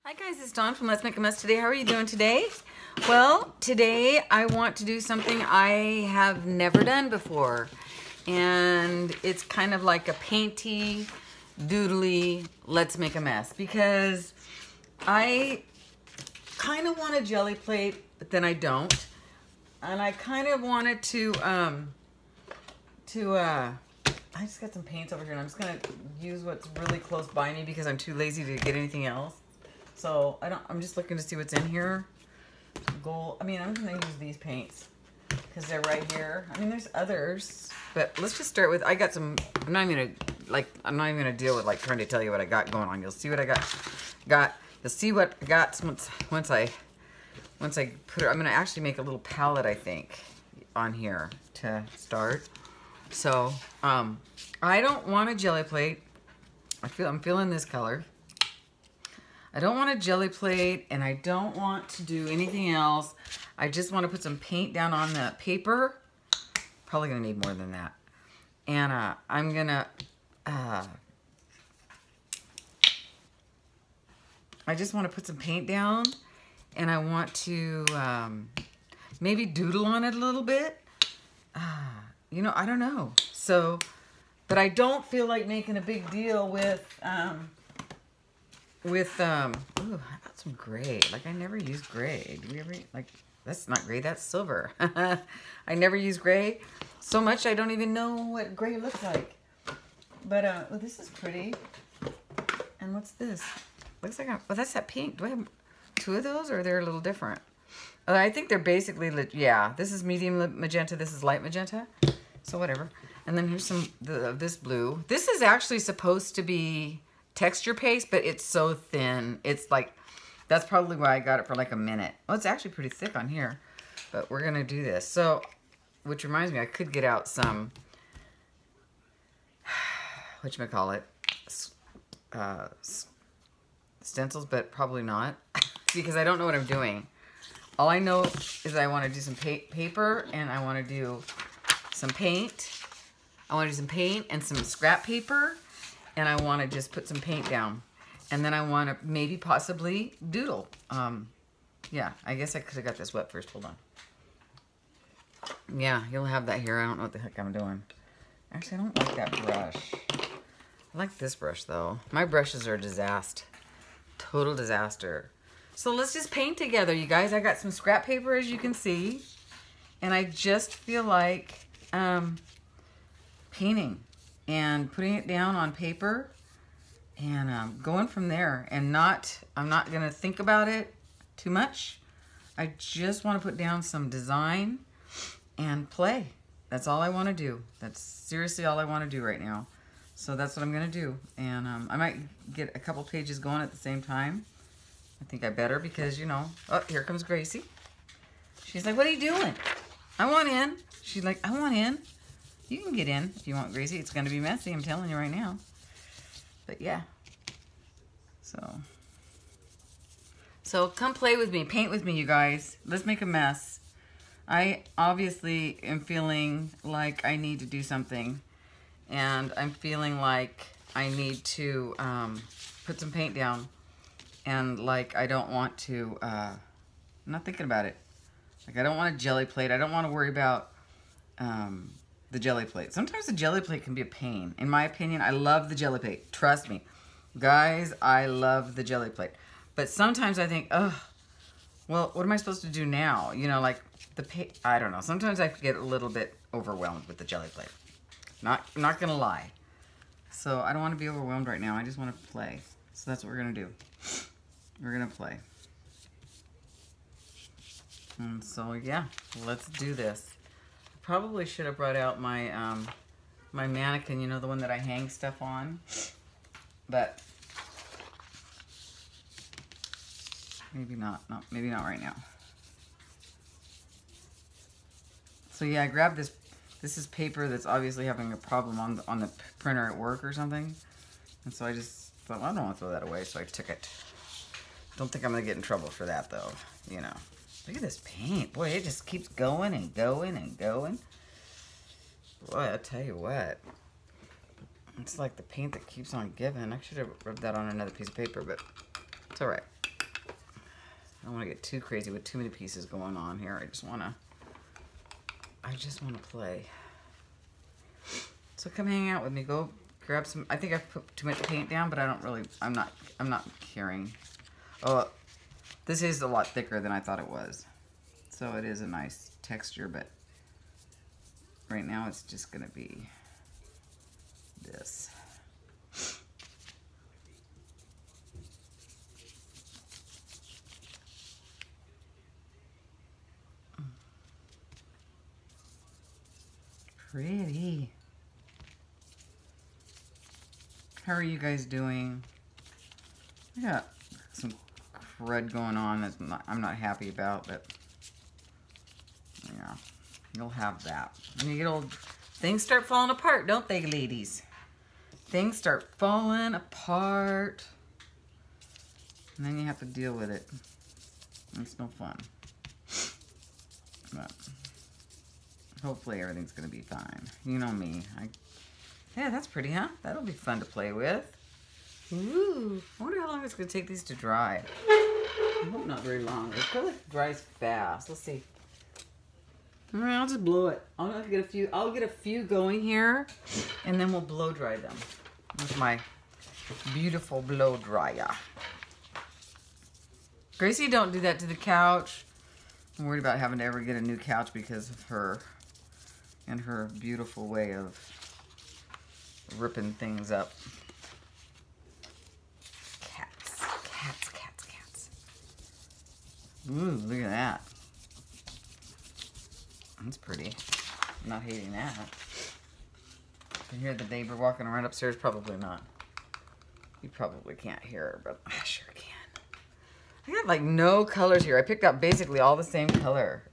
Hi guys, it's Dawn from Let's Make a Mess Today. How are you doing today? Well, today I want to do something I have never done before. And it's kind of like a painty, doodly, let's make a mess. Because I kind of want a jelly plate, but then I don't. And I kind of wanted to I just got some paints over here and I'm just gonna use what's really close by me because I'm too lazy to get anything else. So I'm just looking to see what's in here. Gold. I mean, I'm gonna use these paints because they're right here. I mean, there's others, but let's just start with. I got some. I'm not even gonna deal with like trying to tell you what I got going on. You'll see what I got. You'll see what I got once I put it. I'm gonna actually make a little palette, I think, on here to start. So I don't want a jelly plate. I'm feeling this color. I don't want a jelly plate, and I don't want to do anything else. I just want to put some paint down on the paper. Probably gonna need more than that. And I'm gonna, I just want to put some paint down, and I want to maybe doodle on it a little bit. You know, I don't know. So, but I don't feel like making a big deal with ooh, I got some gray. Like, I never use gray. Do we ever, like, that's not gray, that's silver. I never use gray so much I don't even know what gray looks like. But, well, this is pretty. And what's this? Looks like, well, that's that pink. Do I have two of those, or they're a little different? I think they're basically, yeah, this is medium magenta, this is light magenta. So, whatever. And then here's some of this blue. This is actually supposed to be texture paste, but it's so thin. It's like, that's probably why I got it for like a minute. Well, it's actually pretty thick on here, but we're gonna do this. So, which reminds me, I could get out some, whatchamacallit, stencils, but probably not, because I don't know what I'm doing. All I know is I want to do some paper, and I want to do some paint. I want to do some paint and some scrap paper, and I want to just put some paint down. And then I want to maybe possibly doodle. Yeah, I guess I could have got this wet first. Hold on. Yeah, you'll have that here. I don't know what the heck I'm doing. Actually, I don't like that brush. I like this brush, though. My brushes are a disaster. Total disaster. So let's just paint together, you guys. I got some scrap paper, as you can see. And I just feel like painting and putting it down on paper and going from there. And I'm not gonna think about it too much. I just want to put down some design and play. That's all I want to do. That's seriously all I want to do right now. So that's what I'm gonna do. And I might get a couple pages going at the same time. I think I better, because, you know, oh, here comes Gracie. She's like, what are you doing? I want in. She's like, I want in. You can get in if you want, Gracie. It's going to be messy, I'm telling you right now. But yeah. So come play with me. Paint with me, you guys. Let's make a mess. I obviously am feeling like I need to do something. And I'm feeling like I need to put some paint down. And like, I don't want to, I'm not thinking about it. Like, I don't want a jelly plate. I don't want to worry about the jelly plate. Sometimes the jelly plate can be a pain. In my opinion, I love the jelly plate. Trust me. Guys, I love the jelly plate. But sometimes I think, oh, well, what am I supposed to do now? You know, like, I don't know. Sometimes I get a little bit overwhelmed with the jelly plate. I'm not going to lie. So I don't want to be overwhelmed right now. I just want to play. So that's what we're going to do. We're going to play. And so, yeah, let's do this. Probably should have brought out my my mannequin, you know, the one that I hang stuff on. But maybe not. No, maybe not right now. So yeah, I grabbed this. This is paper that's obviously having a problem on the printer at work or something. And so I just thought, well, I don't want to throw that away, so I took it. Don't think I'm gonna get in trouble for that, though. You know. Look at this paint. Boy, it just keeps going and going and going. Boy, I tell you what. It's like the paint that keeps on giving. I should have rubbed that on another piece of paper, but it's all right. don't want to get too crazy with too many pieces going on here. I just want to play. So come hang out with me. Go grab some. I think I've put too much paint down, but I don't really, I'm not caring. Oh, this is a lot thicker than I thought it was. So it is a nice texture, but right now it's just going to be this. Pretty. How are you guys doing? I got some crud going on that I'm not happy about, but yeah, you'll have that. When you get old, things start falling apart, don't they, ladies? Things start falling apart, and then you have to deal with it. It's no fun. But hopefully everything's gonna be fine. You know me. Yeah, that's pretty, huh? That'll be fun to play with. Ooh, I wonder how long it's gonna take these to dry. I hope not very long. It probably dries fast. Let's see. All right, I'll just blow it. I'll get a few going here, and then we'll blow dry them with my beautiful blow dryer. Gracie, don't do that to the couch. I'm worried about having to ever get a new couch because of her and her beautiful way of ripping things up. Cats. Cats, cats, cats. Ooh, look at that. That's pretty. I'm not hating that. Can you hear the neighbor walking around upstairs? Probably not. You probably can't hear her, but I sure can. I got like no colors here. I picked out basically all the same color.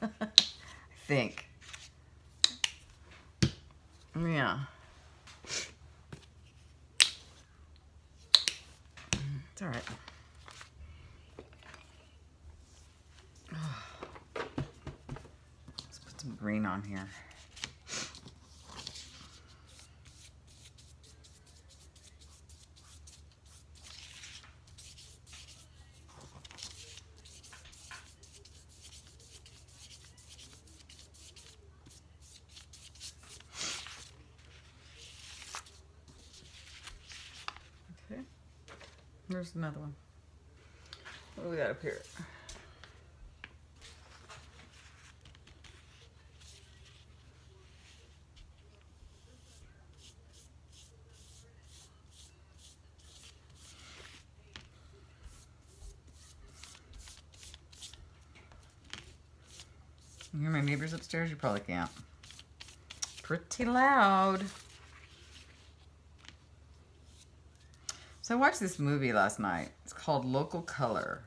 I think. Yeah. It's all right. Let's put some green on here. Okay. There's another one. What do we got up here? You hear my neighbors upstairs? You probably can't. Pretty loud. So I watched this movie last night. It's called Local Color.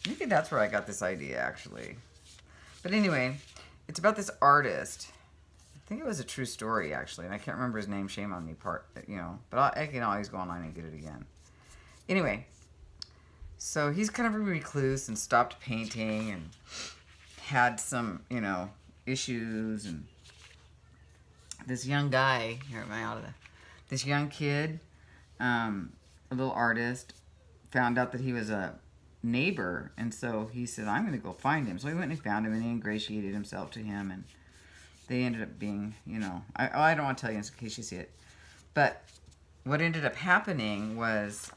Maybe that's where I got this idea, actually. But anyway, it's about this artist. I think it was a true story, actually, and I can't remember his name. Shame on me, but I can always go online and get it again. Anyway, so he's kind of a recluse and stopped painting and had some, issues. And this young guy, this young kid, a little artist, found out that he was a neighbor, and so he said, I'm going to go find him. So he went and found him, and he ingratiated himself to him, and they ended up being, I don't want to tell you in case you see it, but what ended up happening was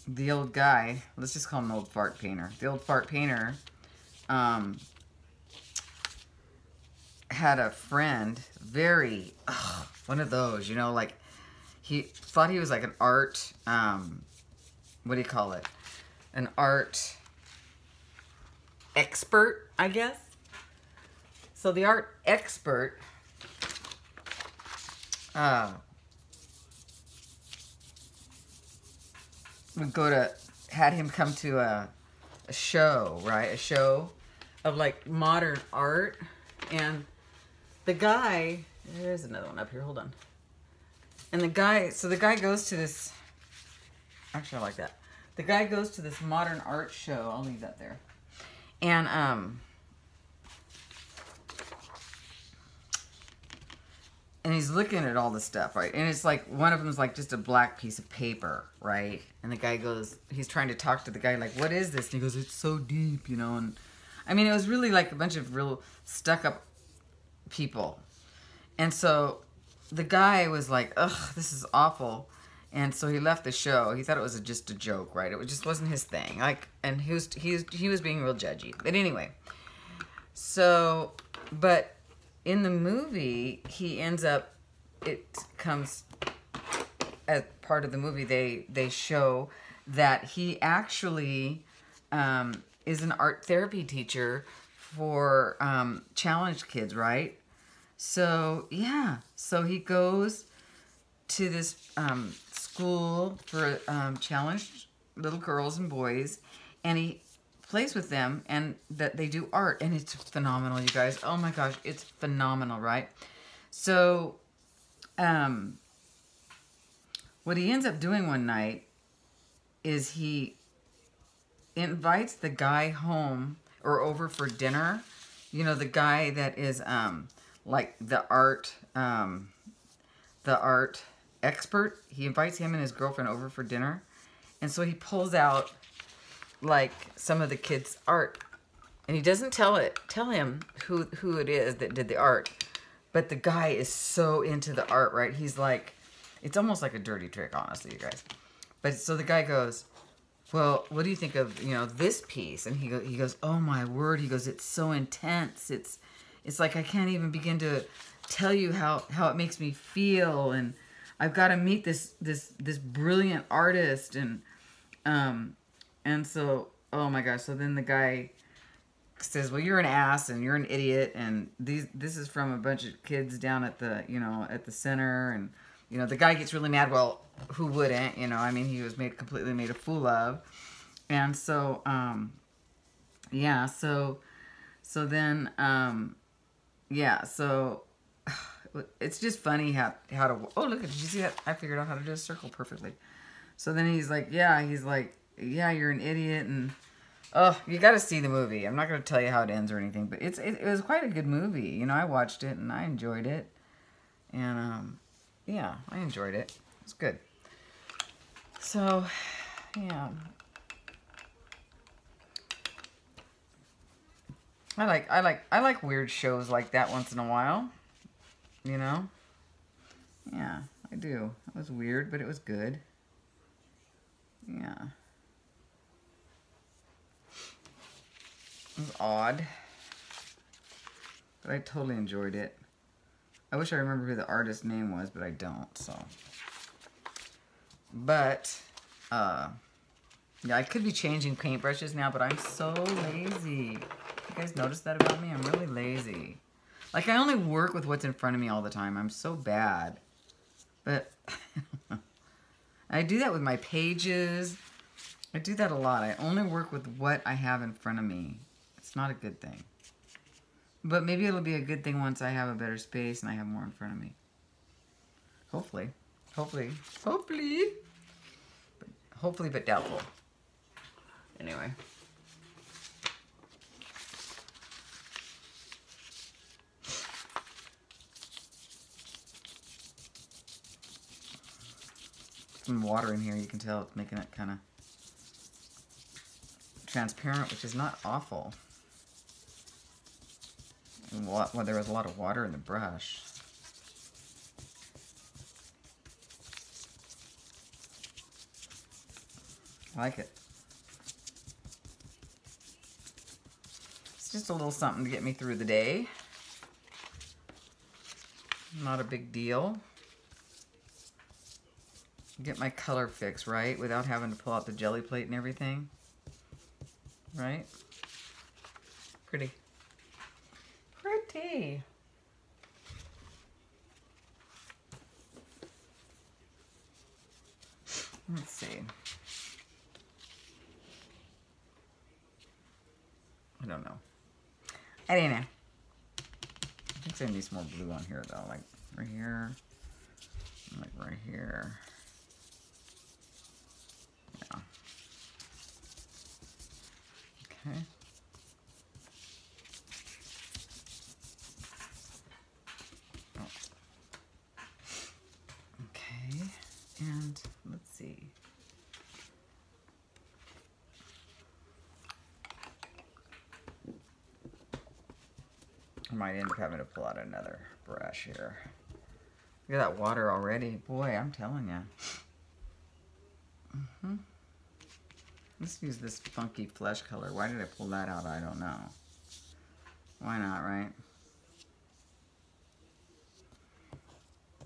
the old guy, let's just call him an old fart painter. The old fart painter had a friend, one of those, like, he thought he was like an art, what do you call it? An art expert, I guess. So the art expert had him come to a show, right? A show of like modern art. And the guy, there's another one up here, hold on. And the guy goes to this, actually I like that. The guy goes to this modern art show, I'll leave that there. And and he's looking at all the stuff, right? And it's like, one of them's like just a black piece of paper, right? And the guy goes, he's trying to talk to the guy, like, what is this? And he goes, it's so deep, you know? And I mean, it was really like a bunch of real stuck up people. And so the guy was like, ugh, this is awful. And so he left the show. He thought it was just a joke, right? It just wasn't his thing. Like, and he was being real judgy. But anyway, so, but in the movie, he ends up, it comes as part of the movie, they show that he actually is an art therapy teacher for challenged kids, right? So, yeah. So he goes to this school for challenged little girls and boys, and he plays with them, and that they do art, and it's phenomenal, you guys. Oh my gosh, it's phenomenal, right? So, what he ends up doing one night is he invites the guy home or over for dinner. You know, the guy that is like the art expert. He invites him and his girlfriend over for dinner, and so he pulls out like some of the kids' art, and he doesn't tell him who it is that did the art, but the guy is so into the art, right? He's like, it's almost like a dirty trick, honestly, you guys. But so the guy goes, well, what do you think of, you know, this piece? And he goes, oh my word. He goes, it's so intense. It's like I can't even begin to tell you how it makes me feel, and I've got to meet this brilliant artist, and so, oh my gosh. So then the guy says, well, you're an ass and you're an idiot, and this is from a bunch of kids down at the, you know, at the center, and you know, the guy gets really mad. Well, who wouldn't? You know, I mean, he was completely made a fool of. And so, yeah, so then, yeah, so it's just funny how to, oh, look, did you see that? I figured out how to do a circle perfectly. So then he's like, yeah, you're an idiot. And, oh, you got to see the movie. I'm not going to tell you how it ends or anything, but it was quite a good movie. You know, I watched it and I enjoyed it. And, yeah, I enjoyed it. It's good. So, yeah. I like weird shows like that once in a while. You know? Yeah, I do. It was weird, but it was good. Yeah. It was odd. But I totally enjoyed it. I wish I remember who the artist's name was, but I don't, so. But, yeah, I could be changing paintbrushes now, but I'm so lazy. You guys notice that about me? I'm really lazy. Like, I only work with what's in front of me all the time. I'm so bad. But, I do that with my pages. I do that a lot. I only work with what I have in front of me. It's not a good thing. But maybe it'll be a good thing once I have a better space and I have more in front of me. Hopefully. Hopefully. Hopefully. Hopefully, but doubtful. Anyway. Some water in here. You can tell it's making it kind of transparent, which is not awful. Well, there was a lot of water in the brush. I like it. It's just a little something to get me through the day. Not a big deal. Get my color fix, right? Without having to pull out the jelly plate and everything. Right? Pretty. Pretty. Let's see. I don't know. I don't know. I think there needs more blue on here though, like right here, like right here. Yeah. Okay. And let's see. I might end up having to pull out another brush here. Look at that water already. Boy, I'm telling you. Let's use this funky flesh color. Why did I pull that out? I don't know. Why not, right?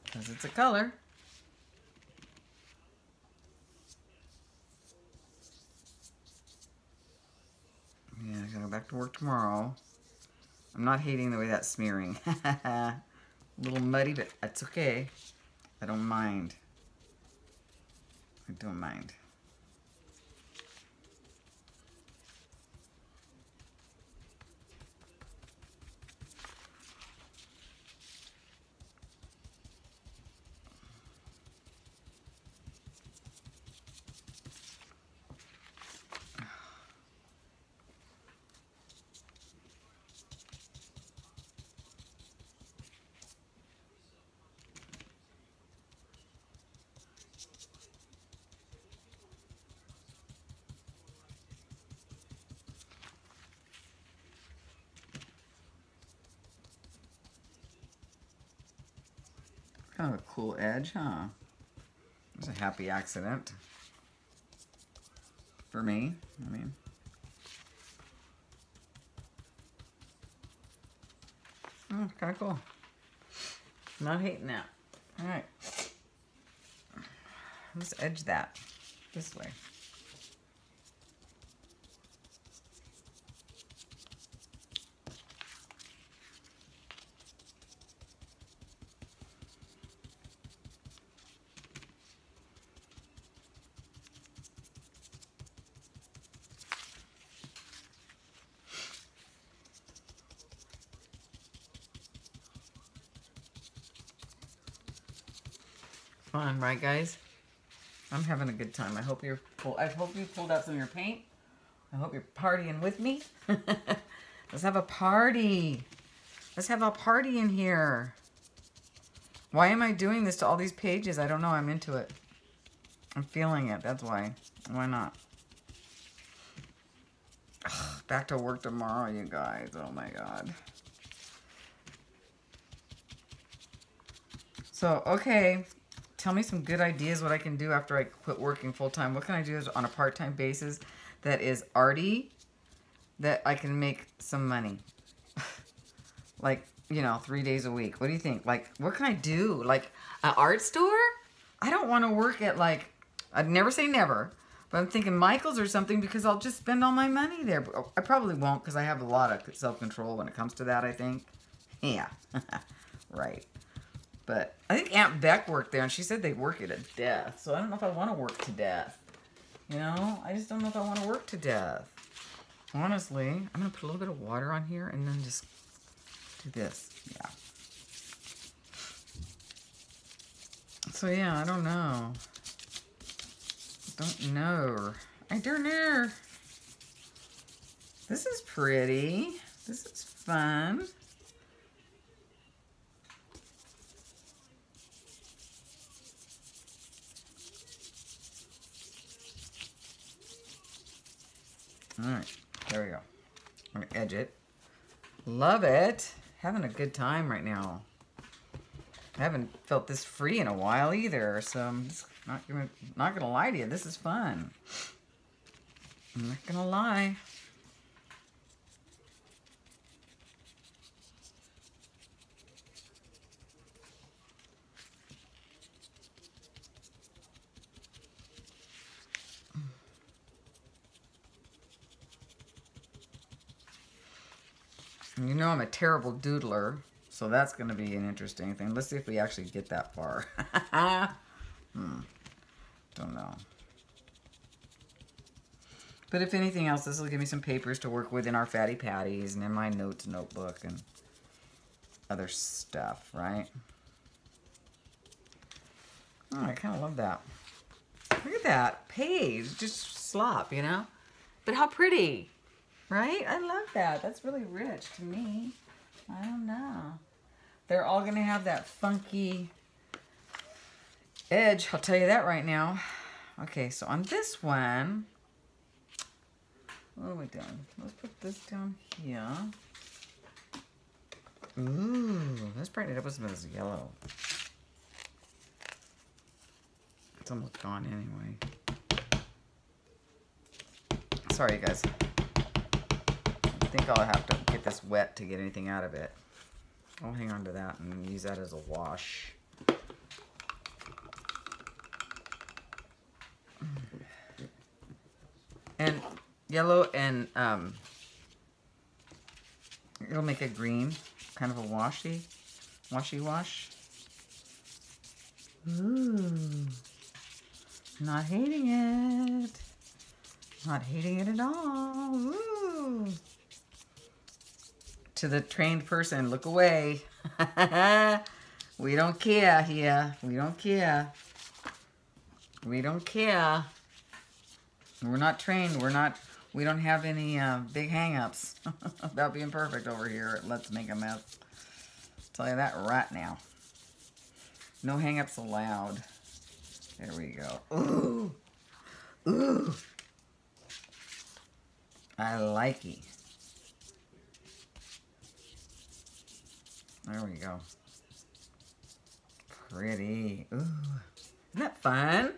Because it's a color. Yeah, I gotta go back to work tomorrow. I'm not hating the way that's smearing. A little muddy, but that's okay. I don't mind. I don't mind. Kind of a cool edge, huh? It was a happy accident. For me, I mean. Kind of cool. Not hating that. All right. Let's edge that this way. Fun, right, guys? I'm having a good time. I hope you pulled out some of your paint. I hope you're partying with me. Let's have a party. Let's have a party in here. Why am I doing this to all these pages? I don't know. I'm into it. I'm feeling it. That's why. Why not? Ugh, back to work tomorrow, you guys. Oh, my God. So, okay. Tell me some good ideas what I can do after I quit working full-time. What can I do on a part-time basis that is arty, that I can make some money? Like, you know, 3 days a week. What do you think? Like, what can I do? Like, an art store? I don't want to work at, like, I'd never say never, but I'm thinking Michael's or something because I'll just spend all my money there. I probably won't because I have a lot of self-control when it comes to that, I think. Yeah, right. But I think Aunt Beck worked there, and she said they work it to death. So I don't know if I want to work to death. You know? I just don't know if I want to work to death. Honestly, I'm going to put a little bit of water on here and then just do this. Yeah. So, yeah, I don't know. I don't know. This is pretty. This is fun. All right, there we go. I'm gonna edge it. Love it. Having a good time right now. I haven't felt this free in a while either, so I'm just not gonna lie to you. This is fun. I'm not gonna lie. You know I'm a terrible doodler, so that's going to be an interesting thing. Let's see if we actually get that far. Don't know. But if anything else, this will give me some papers to work with in our Fatty Patties and in my notes notebook and other stuff, right? Oh, I kind of love that. Look at that page, just slop, you know? But how pretty. Right? I love that. That's really rich to me. I don't know. They're all going to have that funky edge, I'll tell you that right now. Okay, so on this one, what are we doing? Let's put this down here. Ooh, let's brighten it up with some of this yellow. It's almost gone anyway. Sorry, you guys. I think I'll have to get this wet to get anything out of it. I'll hang on to that and use that as a wash. And yellow and it'll make a green, kind of a washy wash. Ooh, not hating it. Not hating it at all. Ooh. To the trained person, look away. We don't care here. We don't care. We don't care. We're not trained. We don't have any big hang-ups about being perfect over here at Let's Make a Mess. I'll tell you that right now. No hang-ups allowed. There we go. Ooh. Ooh. I like it. There we go. Pretty. Ooh. Isn't that fun?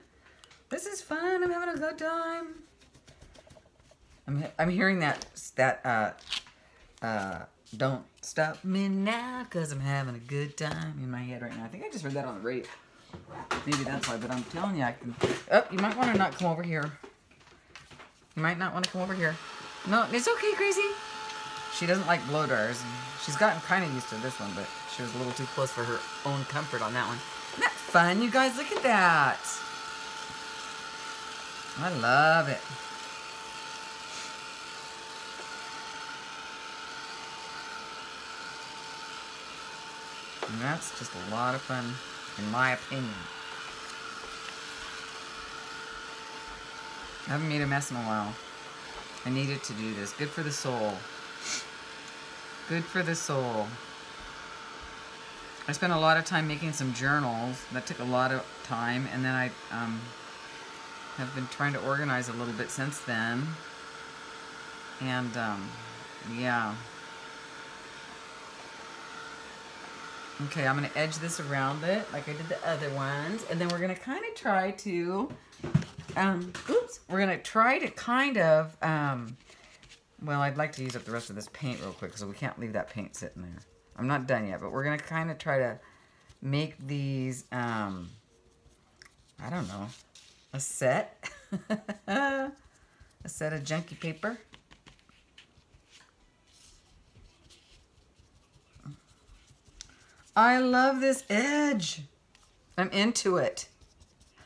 This is fun. I'm having a good time. I'm hearing that don't stop me now because I'm having a good time in my head right now. I think I just heard that on the radio. Maybe that's why, but I'm telling you, I can. Oh, you might want to not come over here. You might not want to come over here. No, it's okay, Crazy. She doesn't like blow dryers. She's gotten kind of used to this one, but she was a little too close for her own comfort on that one. Isn't that fun, you guys? Look at that. I love it. And that's just a lot of fun, in my opinion. I haven't made a mess in a while. I needed to do this. Good for the soul. Good for the soul. I spent a lot of time making some journals. That took a lot of time. And then I have been trying to organize a little bit since then. And, yeah. Okay, I'm going to edge this around it like I did the other ones. And then we're going to kind of try to, we're going to try to kind of, well, I'd like to use up the rest of this paint real quick, so we can't leave that paint sitting there. I'm not done yet, but we're going to kind of try to make these, I don't know, a set. A set of junky paper. I love this edge. I'm into it.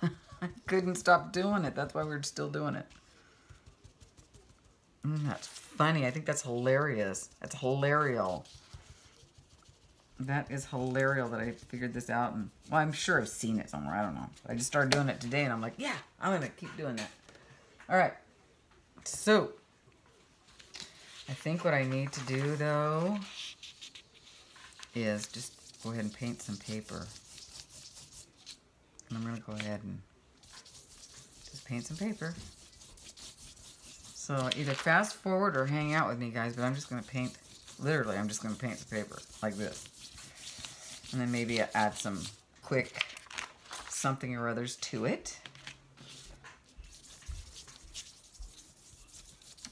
I couldn't stop doing it. That's why we're still doing it. That's funny. I think that's hilarious. That's hilarious. That is hilarious that I figured this out. And well, I'm sure I've seen it somewhere. I don't know. I just started doing it today, and I'm like, yeah, I'm going to keep doing that. All right. So, I think what I need to do, though, is just go ahead and paint some paper. And I'm going to go ahead and just paint some paper. So either fast forward or hang out with me, guys, but I'm just going to paint, literally, I'm just going to paint the paper like this. And then maybe add some quick something or others to it.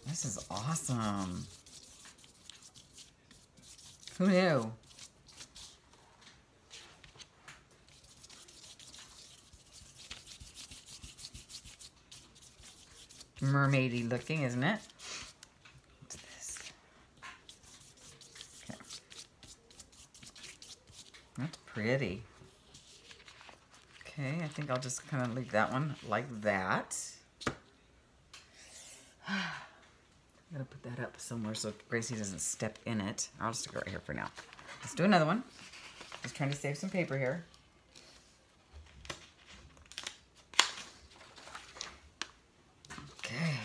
This is awesome. Who knew? Mermaidy looking, isn't it? What's this? Okay. That's pretty. Okay, I think I'll just kind of leave that one like that. I'm gonna put that up somewhere so Gracie doesn't step in it. I'll just stick it right here for now. Let's do another one. Just trying to save some paper here. Okay.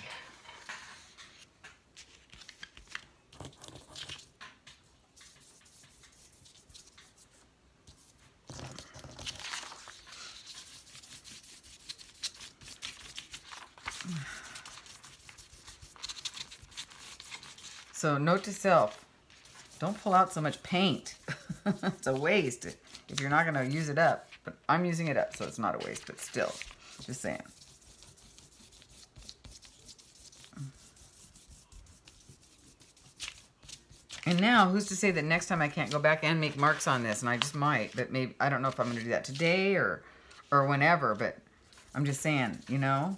So note to self, don't pull out so much paint. It's a waste if you're not going to use it up. But I'm using it up, so it's not a waste, but still, just saying. And now, who's to say that next time I can't go back and make marks on this, and I just might, but maybe, I don't know if I'm going to do that today or whenever, but I'm just saying, you know?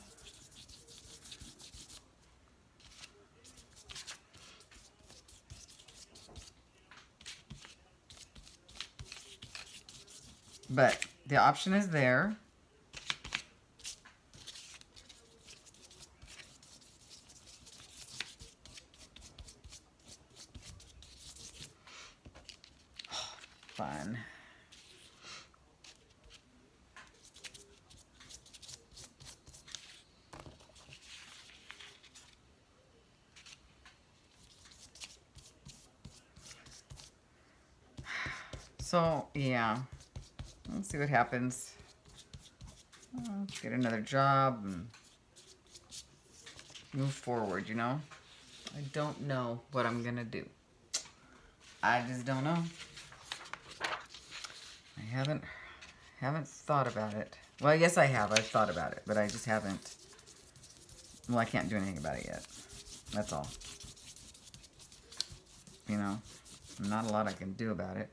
But the option is there. Fun. So, yeah. Let's see what happens. I'll get another job and move forward, you know? I don't know what I'm gonna do. I just don't know. I haven't thought about it. Well, yes, I have. I've thought about it, but I just haven't. Well, I can't do anything about it yet. That's all. You know, not a lot I can do about it.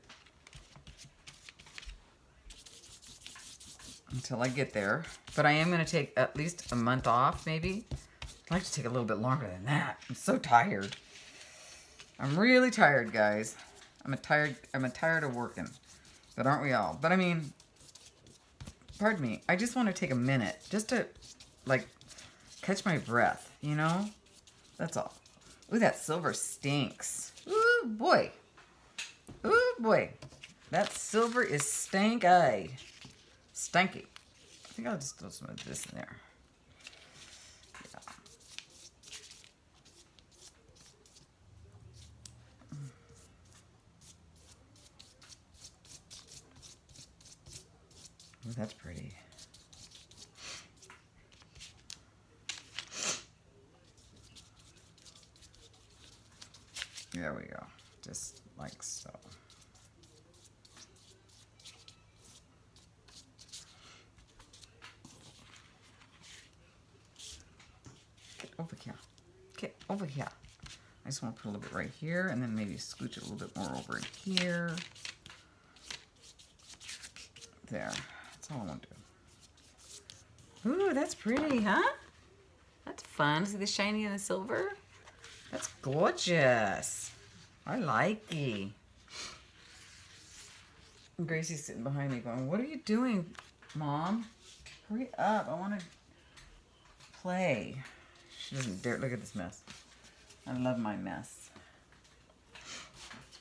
Until I get there. But I am going to take at least a month off, maybe. I'd like to take a little bit longer than that. I'm so tired. I'm really tired, guys. I'm tired of working. But aren't we all? But I mean, pardon me. I just want to take a minute just to, like, catch my breath, you know? That's all. Ooh, that silver stinks. Ooh, boy. Ooh, boy. That silver is stank-eyed. Stanky. I think I'll just throw some of this in there. Yeah. Oh, that's pretty. There we go. Just like so. Over here. Get over here. I just want to put a little bit right here and then maybe scooch it a little bit more over in here. There. That's all I want to do. Ooh, that's pretty, huh? That's fun. See the shiny and the silver? That's gorgeous. I like it. Gracie's sitting behind me going, what are you doing, Mom? Hurry up. I want to play. She doesn't dare. Look at this mess. I love my mess. A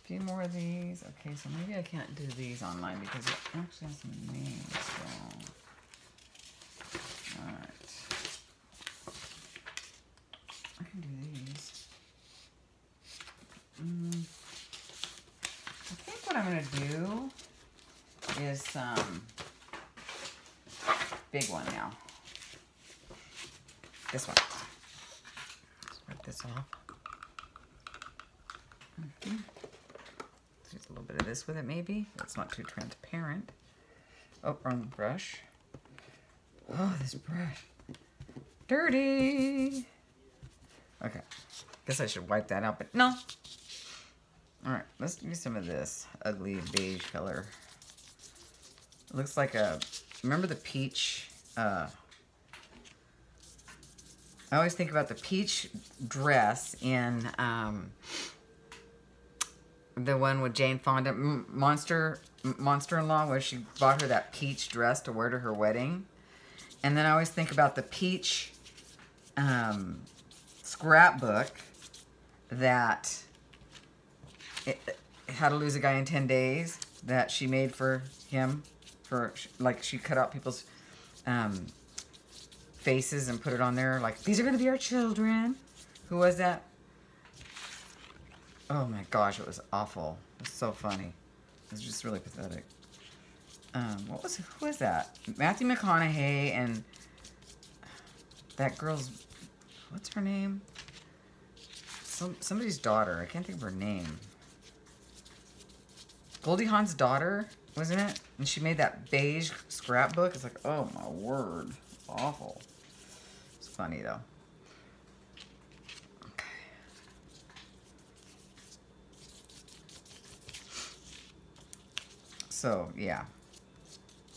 few more of these. Okay, so maybe I can't do these online because it actually has some names wrong. Alright. I can do these. I think what I'm going to do is some big one now. This one. Rip this off. Use a little bit of this with it, maybe. That's not too transparent. Oh, wrong brush. Oh, this brush. Dirty. Okay. Guess I should wipe that out, but no. Alright, let's use some of this ugly beige color. It looks like a... Remember the peach... I always think about the peach dress in the one with Jane Fonda, Monster-in-Law, where she bought her that peach dress to wear to her wedding. And then I always think about the peach scrapbook that How to Lose a Guy in 10 Days that she made for him. Like, she cut out people's... faces and put it on there like, these are going to be our children. Who was that? Oh my gosh, it was awful. It was so funny. It was just really pathetic. Who was that? Matthew McConaughey and that girl's what's her name? Somebody's daughter. I can't think of her name. Goldie Hawn's daughter, wasn't it? And she made that beige scrapbook. It's like, oh my word. It's awful. It's funny though. Okay. So, yeah.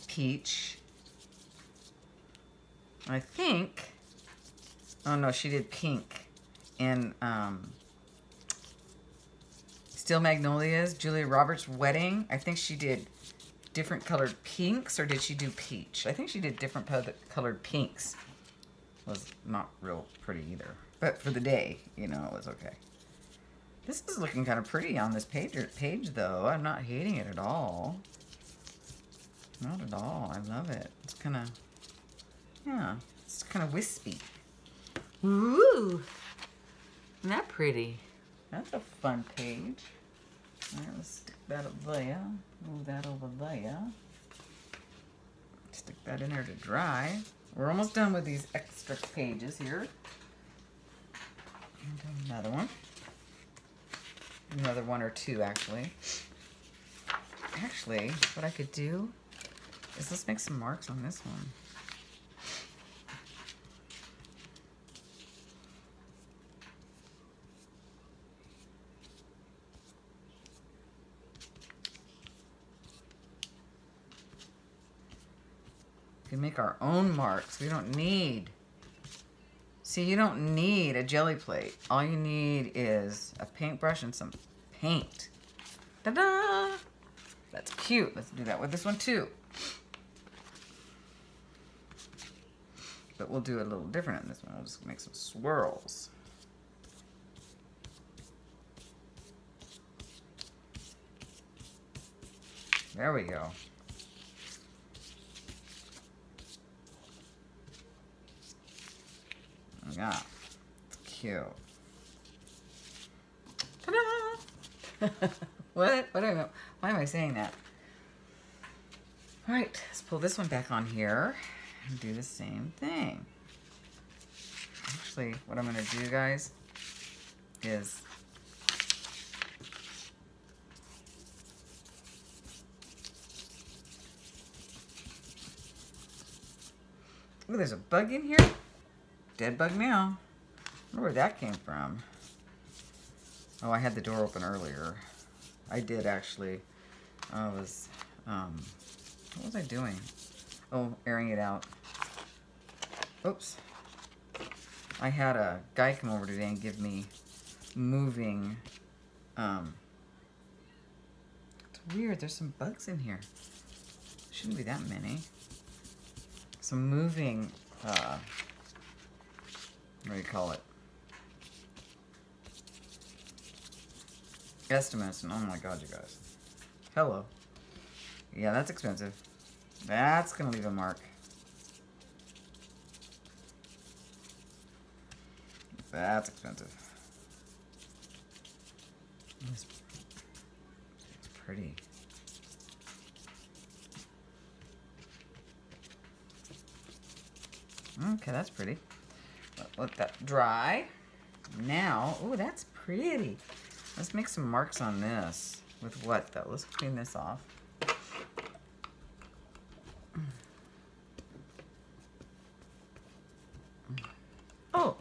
Peach. I think, oh no, she did pink in Steel Magnolias, Julia Roberts' wedding. I think she did different colored pinks, or did she do peach? I think she did different colored pinks. Was not real pretty either. But for the day, you know, it was okay. This is looking kind of pretty on this page though. I'm not hating it at all. Not at all. I love it. It's kind of, yeah, it's kind of wispy. Ooh, isn't that pretty? That's a fun page. All right, let's stick that up there. Move that over there. Stick that in there to dry. We're almost done with these extra pages here. And another one. Another one or two, actually. Actually, what I could do is let's make some marks on this one. We can make our own marks. We don't need, see, you don't need a jelly plate. All you need is a paintbrush and some paint. Ta-da! That's cute. Let's do that with this one too. But we'll do it a little different in this one. We'll just make some swirls. There we go. Yeah, it's cute. Ta-da! What? What do I know? Why am I saying that? All right, let's pull this one back on here and do the same thing. Actually, what I'm going to do, guys, is ooh, there's a bug in here. Dead bug now. I wonder where that came from. Oh, I had the door open earlier. I did actually. I was, what was I doing? Oh, airing it out. Oops. I had a guy come over today and give me moving, it's weird, there's some bugs in here. Shouldn't be that many. Some moving, what do you call it? Estimates, and oh my god, you guys. Hello. Yeah, that's expensive. That's gonna leave a mark. That's expensive. It's pretty. Okay, that's pretty. Let that dry. Now, oh, that's pretty. Let's make some marks on this. With what, though? Let's clean this off. Oh,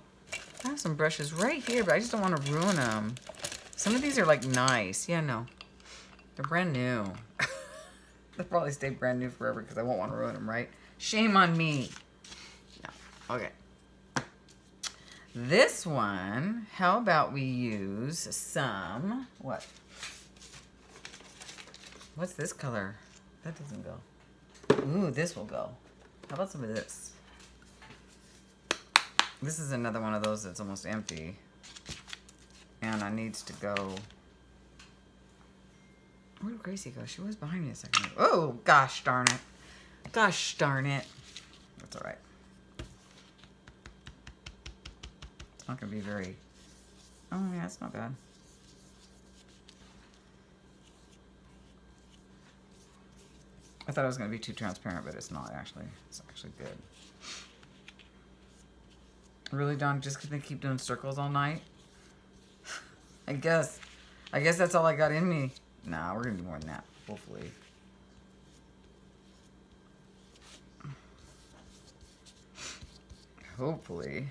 I have some brushes right here, but I just don't want to ruin them. Some of these are, like, nice. Yeah, no. They're brand new. They'll probably stay brand new forever because I won't want to ruin them, right? Shame on me. No. Okay. This one, how about we use some, what? What's this color? That doesn't go. Ooh, this will go. How about some of this? This is another one of those that's almost empty. And it needs to go. Where did Gracie go? She was behind me a second ago. Oh, gosh darn it. Gosh darn it. That's all right. It's not going to be very... Oh, yeah, it's not bad. I thought it was going to be too transparent, but it's not actually. It's actually good. Really, Dawn? Just gonna keep doing circles all night? I guess that's all I got in me. Nah, we're gonna do more than that, hopefully. Hopefully.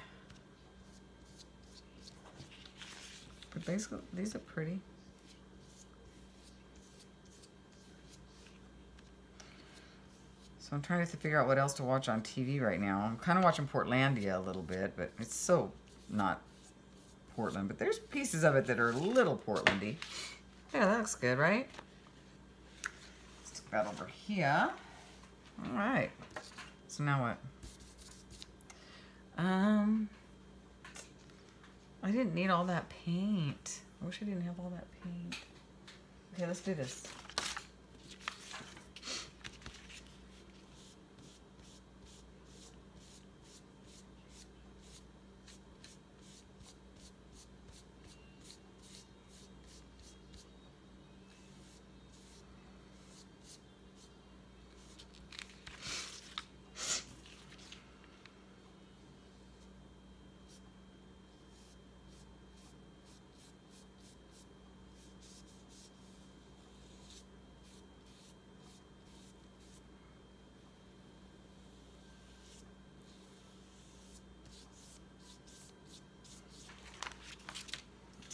But basically, these are pretty. So I'm trying to figure out what else to watch on TV right now. I'm kind of watching Portlandia a little bit, but it's so not Portland. But there's pieces of it that are a little Portlandy. Yeah, that looks good, right? Stick that over here. All right. So now what? I didn't need all that paint. I wish I didn't have all that paint. Okay, let's do this.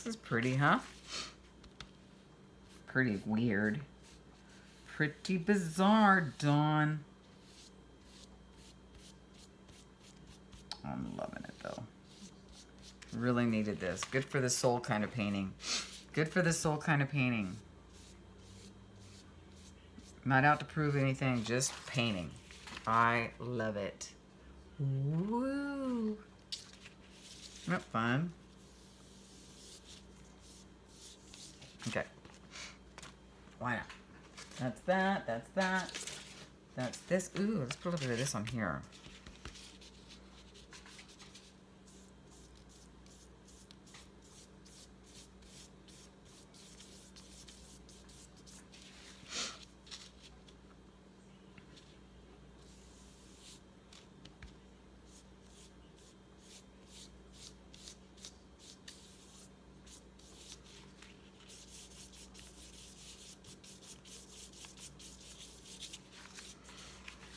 This is pretty, huh? Pretty weird. Pretty bizarre, Dawn. I'm loving it, though. Really needed this. Good for the soul kind of painting. Good for the soul kind of painting. Not out to prove anything, just painting. I love it. Woo! Isn't that fun? Okay. Why not? That's that, that's that. That's this. Ooh, let's put a little bit of this on here.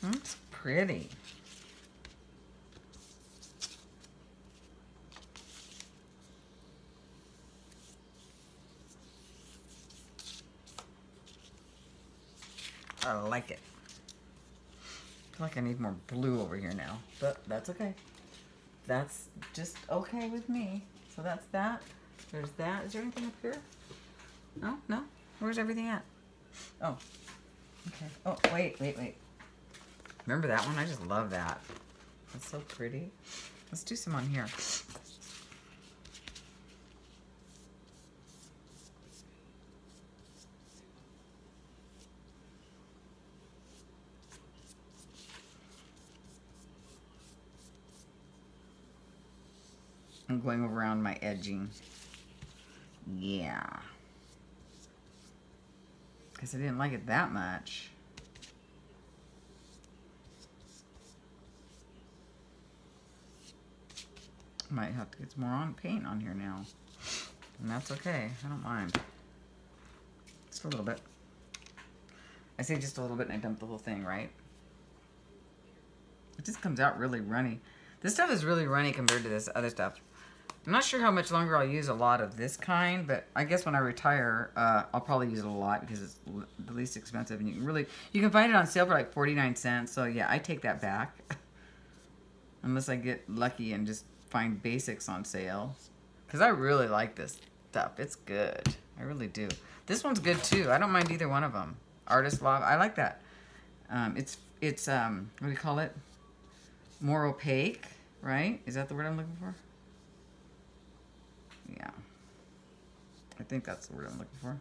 That's pretty. I like it. I feel like I need more blue over here now, but that's okay. That's just okay with me. So that's that. There's that. Is there anything up here? No? No? Where's everything at? Oh. Okay. Oh, wait. Remember that one? I just love that. That's so pretty. Let's do some on here. I'm going around my edging. Yeah. Because I didn't like it that much. Might have to get some more on paint on here now. And that's okay. I don't mind. Just a little bit. I say just a little bit and I dump the whole thing, right? It just comes out really runny. This stuff is really runny compared to this other stuff. I'm not sure how much longer I'll use a lot of this kind, but I guess when I retire, I'll probably use it a lot because it's the least expensive. And you can find it on sale for like 49 cents. So yeah, I take that back. Unless I get lucky and just find basics on sale. Because I really like this stuff. It's good. I really do. This one's good too. I don't mind either one of them. Artist Love. I like that. It's what do you call it? More opaque, right? Is that the word I'm looking for? Yeah. I think that's the word I'm looking for.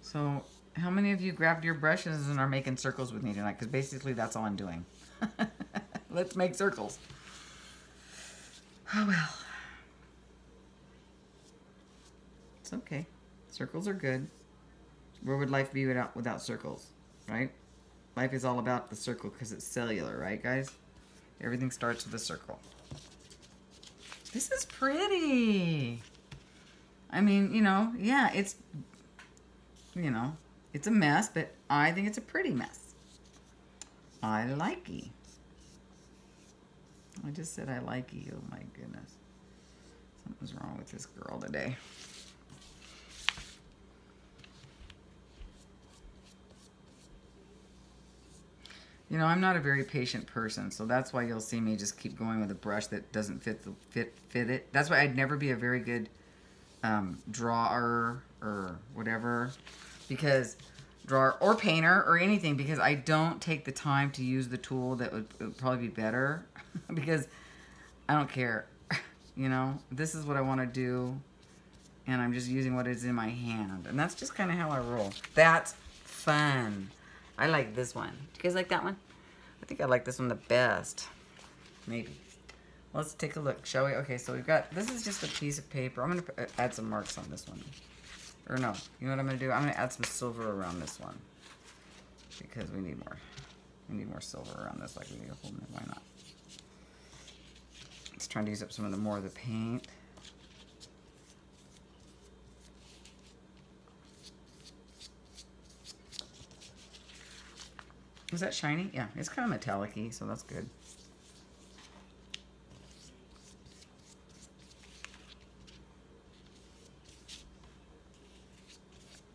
So, how many of you grabbed your brushes and are making circles with me tonight? Because basically that's all I'm doing. Let's make circles. Oh well. It's okay. Circles are good. Where would life be without circles, right? Life is all about the circle because it's cellular, right, guys? Everything starts with a circle. This is pretty. I mean, you know, yeah, it's, you know, it's a mess, but I think it's a pretty mess. I likey. I just said I likey. Oh my goodness. Something's wrong with this girl today. You know, I'm not a very patient person, so that's why you'll see me just keep going with a brush that doesn't fit it. That's why I'd never be a very good drawer or whatever, because drawer or painter or anything, because I don't take the time to use the tool that would probably be better because I don't care. You know, this is what I want to do, and I'm just using what is in my hand, and that's just kind of how I roll. That's fun. I like this one. Do you guys like that one? I think I like this one the best. Maybe. Let's take a look, shall we? Okay, so we've got, this is just a piece of paper. I'm going to add some marks on this one. Or no, you know what I'm going to do? I'm going to add some silver around this one. Because we need more. We need more silver around this, like we need a whole minute. Why not? Let's try to use up some of the more of the paint. Is that shiny? Yeah, it's kind of metallic-y, so that's good.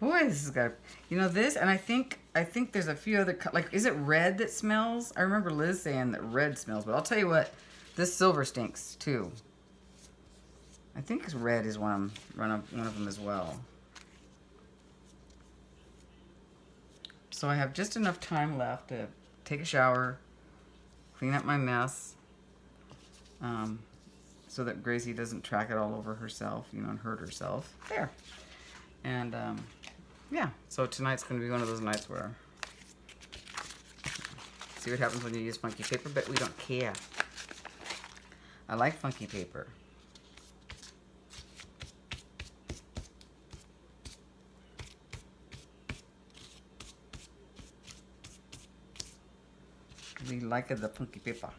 Boy, this has got, you know, this, and I think there's a few other, like, is it red that smells? I remember Liz saying that red smells, but I'll tell you what, this silver stinks too. I think red is one of them as well. So I have just enough time left to take a shower, clean up my mess, so that Gracie doesn't track it all over herself, you know, and hurt herself. There. And, yeah, so tonight's going to be one of those nights where, see what happens when you use funky paper, but we don't care. I like funky paper. We like the funky paper.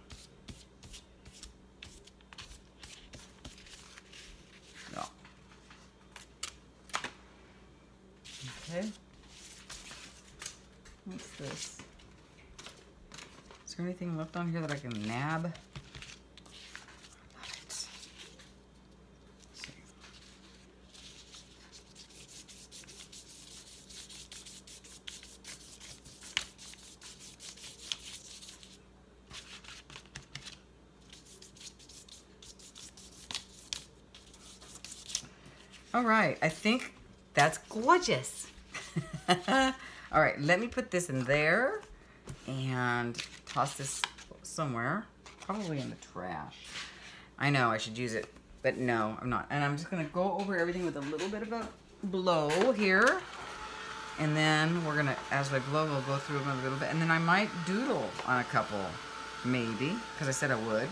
Yeah. Okay. What's this? Is there anything left on here that I can nab? Love it. Let's see. All right, I think that's gorgeous. All right, let me put this in there and toss this somewhere, probably in the trash. I know I should use it, but no, I'm not. And I'm just gonna go over everything with a little bit of a blow here. And then we're gonna, as I blow, we'll go through them a little bit. And then I might doodle on a couple, maybe, because I said I would.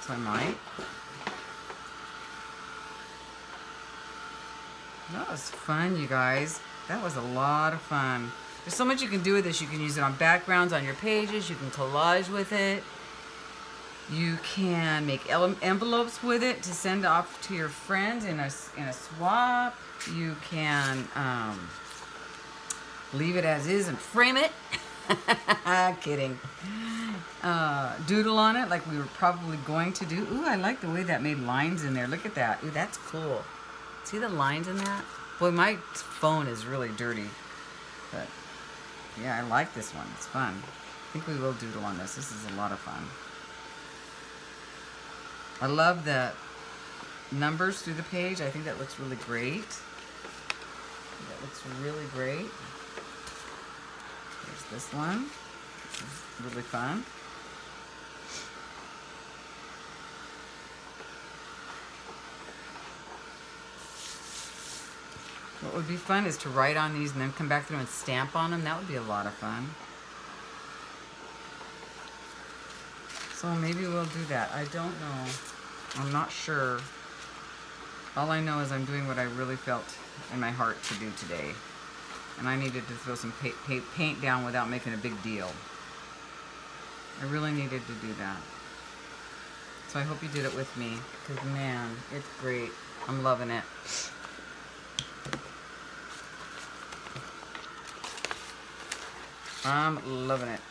So I might. That was fun, you guys. That was a lot of fun. There's so much you can do with this. You can use it on backgrounds on your pages. You can collage with it. You can make envelopes with it to send off to your friends in a swap. You can leave it as is and frame it. Kidding. Doodle on it like we were probably going to do. Ooh, I like the way that made lines in there. Look at that. Ooh, that's cool. See the lines in that? Boy, my phone is really dirty. But, yeah, I like this one. It's fun. I think we will doodle on this. This is a lot of fun. I love the numbers through the page. I think that looks really great. That looks really great. There's this one. This is really fun. What would be fun is to write on these and then come back through and stamp on them. That would be a lot of fun. So maybe we'll do that. I don't know. I'm not sure. All I know is I'm doing what I really felt in my heart to do today. And I needed to throw some paint down without making a big deal. I really needed to do that. So I hope you did it with me. Because, man, it's great. I'm loving it. I'm loving it.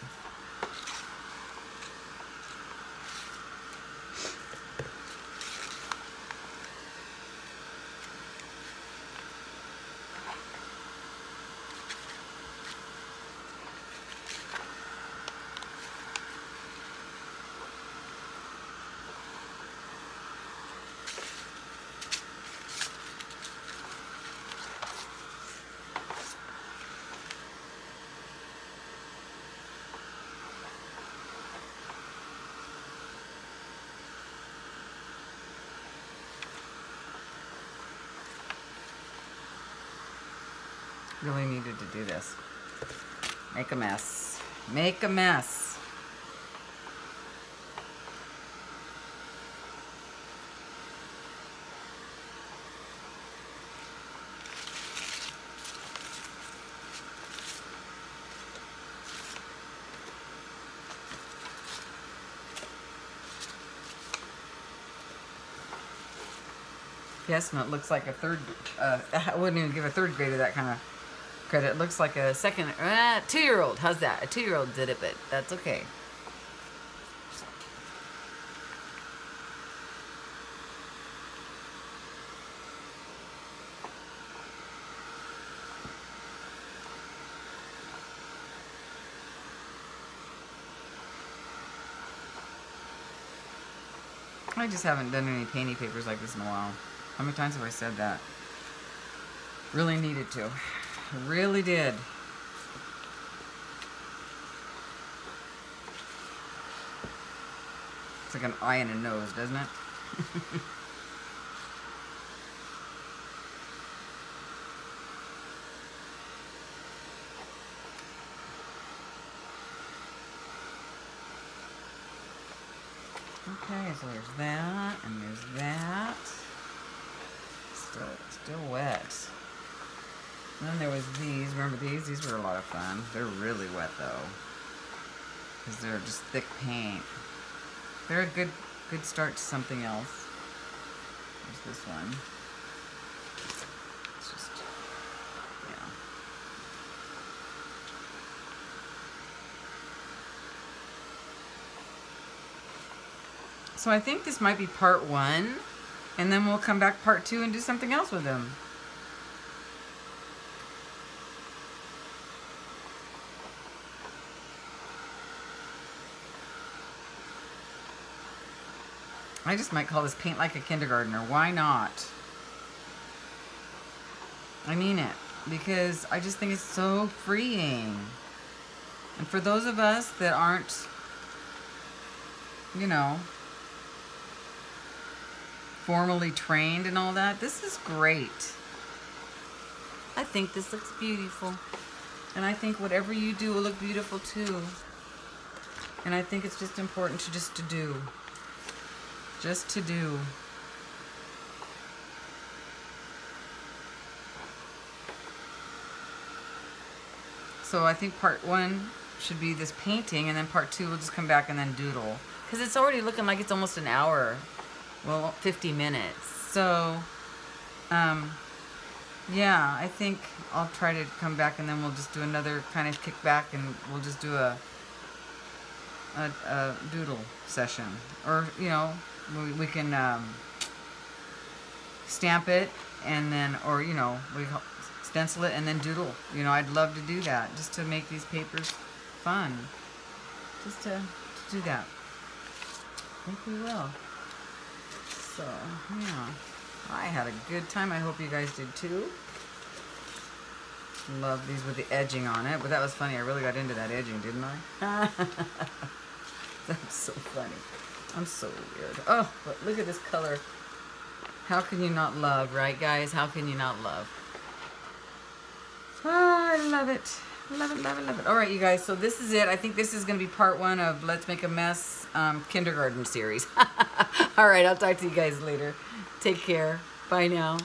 Really needed to do this. Make a mess. Make a mess. Yes, and it looks like a third, I wouldn't even give a third grader that kind of credit. It looks like a second, 2-year-old. How's that? A 2-year-old did it, but that's okay. I just haven't done any painty papers like this in a while. How many times have I said that? Really needed to. Really did. It's like an eye and a nose, doesn't it? Okay, so there's that, and there's that. Still wet. And then there was these. Remember these? These were a lot of fun. They're really wet though, because they're just thick paint. They're a good start to something else. There's this one. It's just, yeah. So I think this might be part 1, and then we'll come back part 2 and do something else with them. I just might call this Paint Like a Kindergartner. Why not? I mean it. Because I just think it's so freeing. And for those of us that aren't, you know, formally trained and all that, this is great. I think this looks beautiful. And I think whatever you do will look beautiful too. And I think it's just important to just to do. Just to do. So I think part 1 should be this painting, and then part 2 will just come back and then doodle. Because it's already looking like it's almost an hour. Well, 50 minutes. So, yeah, I think I'll try to come back and then we'll just do another kind of kickback, and we'll just do a doodle session. Or, you know, we can stamp it and then, or, you know, we stencil it and then doodle. You know, I'd love to do that just to make these papers fun. Just to do that. I think we will. So, yeah. I had a good time. I hope you guys did too. Love these with the edging on it. But that was funny. I really got into that edging, didn't I? That's so funny. I'm so weird. Oh, but look at this color. How can you not love, right, guys? How can you not love? Oh, I love it. Love it, love it, love it. All right, you guys, so this is it. I think this is going to be part 1 of Let's Make a Mess kindergarten series. All right, I'll talk to you guys later. Take care. Bye now.